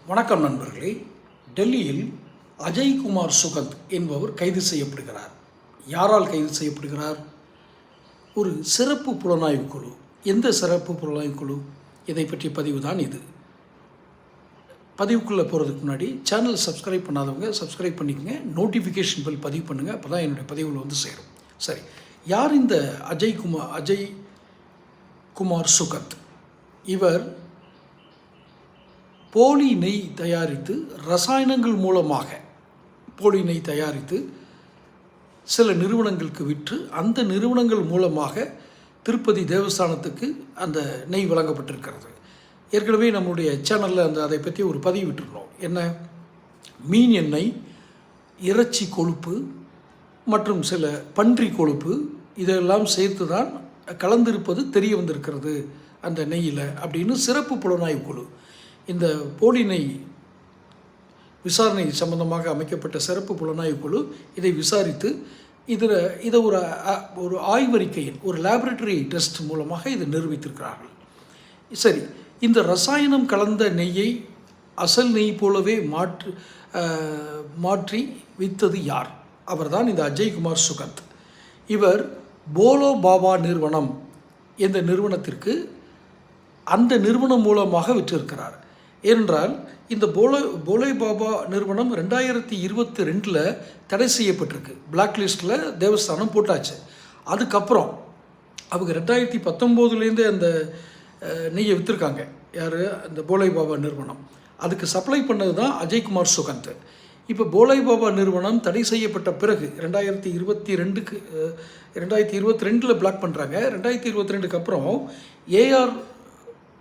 வணக்கம் நண்பர்களே. டெல்லியில் அஜய்குமார் சுகந்த் என்பவர் கைது செய்யப்படுகிறார். யாரால் கைது செய்யப்படுகிறார்? ஒரு சிறப்பு புலனாய்வு குழு. எந்த சிறப்பு புலனாய்வு குழு? இதை பற்றிய பதிவு தான் இது. பதிவுக்குள்ளே போகிறதுக்கு முன்னாடி சேனல் சப்ஸ்கிரைப் பண்ணாதவங்க சப்ஸ்கிரைப் பண்ணிக்கோங்க. நோட்டிஃபிகேஷன் பில் பதிவு பண்ணுங்கள். அப்போ தான் என்னுடைய பதிவுகள் வந்து சேரும். சரி, யார் இந்த அஜய்குமார் சுகந்த்? இவர் போலி நெய் தயாரித்து ரசாயனங்கள் மூலமாக போலி நெய் தயாரித்து சில நிறுவனங்களுக்கு விற்று அந்த நிறுவனங்கள் மூலமாக திருப்பதி தேவஸ்தானத்துக்கு அந்த நெய் வழங்கப்பட்டிருக்கிறது. ஏற்கனவே நம்முடைய சேனலில் அதை பற்றி ஒரு பதிவு விட்டுருந்தோம். என்ன? மீன் எண்ணெய், இறைச்சி கொழுப்பு மற்றும் சில பன்றி கொழுப்பு இதெல்லாம் சேர்த்து தான் கலந்திருப்பது தெரிய வந்திருக்கிறது அந்த நெய்யில் அப்படின்னு சிறப்பு புலனாய்வு குழு, இந்த போலி நெய் விசாரணை சம்பந்தமாக அமைக்கப்பட்ட சிறப்பு புலனாய்வு குழு இதை விசாரித்து இதை ஒரு ஆய்வறிக்கையில் ஒரு லேபரட்டரி டெஸ்ட் மூலமாக இதை நிரூபித்திருக்கிறார்கள். சரி, இந்த ரசாயனம் கலந்த நெய்யை அசல் நெய் போலவே மாற்றி விற்றது யார்? அவர்தான் இந்த அஜய்குமார் சுகந்த். இவர் போலோ பாபா நிறுவனம் என்ற நிறுவனத்திற்கு அந்த நிறுவனம் மூலமாக விற்றிருக்கிறார். ஏனென்றால் இந்த போலே பாபா நிறுவனம் 2022 தடை செய்யப்பட்டிருக்கு. பிளாக் லிஸ்ட்டில் தேவஸ்தானம் போட்டாச்சு. அதுக்கப்புறம் அவங்க 2019 அந்த நெய்யை விற்றுருக்காங்க. யார்? அந்த போலே பாபா நிறுவனம். அதுக்கு சப்ளை பண்ணது தான் அஜய்குமார் சுகந்த். இப்போ போலே பாபா நிறுவனம் தடை செய்யப்பட்ட பிறகு 2022 பிளாக் பண்ணுறாங்க. 2022 அப்புறம் ஏஆர்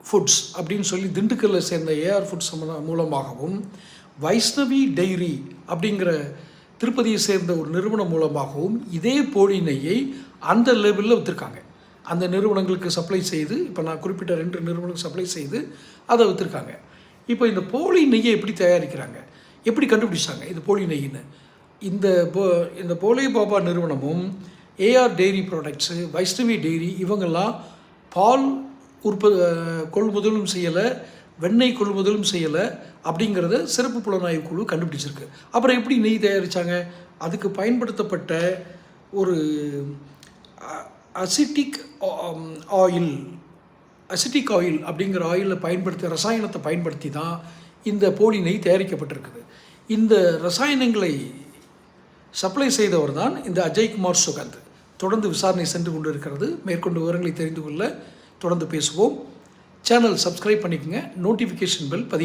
ஃபுட்ஸ் அப்படின்னு சொல்லி திண்டுக்கல்லில் சேர்ந்த ஏஆர் ஃபுட்ஸ் மூலமாகவும் வைஷ்ணவி டெய்ரி அப்படிங்கிற திருப்பதியை சேர்ந்த ஒரு நிறுவனம் மூலமாகவும் இதே போலி நெய்யை அந்த லெவலில் விற்றுருக்காங்க. அந்த நிறுவனங்களுக்கு சப்ளை செய்து, இப்போ நான் குறிப்பிட்ட 2 நிறுவனங்களுக்கு சப்ளை செய்து அதை விற்றுருக்காங்க. இப்போ இந்த போலி நெய்யை எப்படி தயாரிக்கிறாங்க, எப்படி கண்டுபிடிச்சாங்க இது போலி நெய்ன்னு? இந்த போலே பாபா நிறுவனமும் AR dairy products, Vaishnavi dairy இவங்கெல்லாம் பால் கொள்முதலும் செய்யலை, வெண்ணெய் கொள்முதலும் செய்யலை அப்படிங்கிறத சிறப்பு புலனாய்வு குழு கண்டுபிடிச்சிருக்கு. அப்புறம் எப்படி நெய் தயாரித்தாங்க? அதுக்கு பயன்படுத்தப்பட்ட ஒரு அசிட்டிக் ஆயில் அப்படிங்கிற ஆயிலில் ரசாயனத்தை பயன்படுத்தி தான் இந்த போலி நெய் தயாரிக்கப்பட்டிருக்குது. இந்த ரசாயனங்களை சப்ளை செய்தவர் தான் இந்த அஜய்குமார் சுகந்த். தொடர்ந்து விசாரணை சென்று கொண்டு இருக்கிறது. மேற்கொண்டு விவரங்களை தெரிந்து கொள்ள தொடர்ந்து பேசுவோம். சேனல் சப்ஸ்கிரைப் பண்ணிக்கோங்க. நோட்டிஃபிகேஷன் பெல் பதிவு